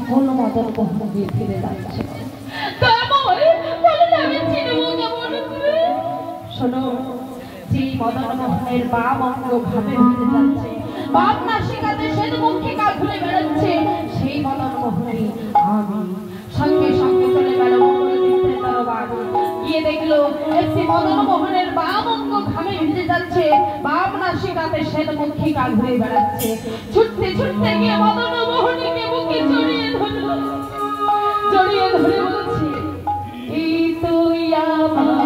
কোন মদন মোহন দিয়ে ফিরে যাচ্ছে। শোনো, যে মদন মোহনের বাম অঙ্গ ঘামে ভিজে যাচ্ছে, বাম নাসিকাতে শ্বেতমুখী কাল ঘুরে বেড়াচ্ছে, সেই মদন মোহনই আমি। সঙ্গে সঙ্গে চলে গেল গিয়ে দেখলো একটি মদন মোহনের বাম অঙ্গ ঘামে ভিজে যাচ্ছে, বাম নাসিকাতে শ্বেতমুখী কাল ঘুরে বেড়াচ্ছে। ছুটতে ছুটতে গিয়ে মদন মোহনীকে বুকে জড়িয়ে ধরলো, জড়িয়ে ধরে বলছে, এই তুই আমার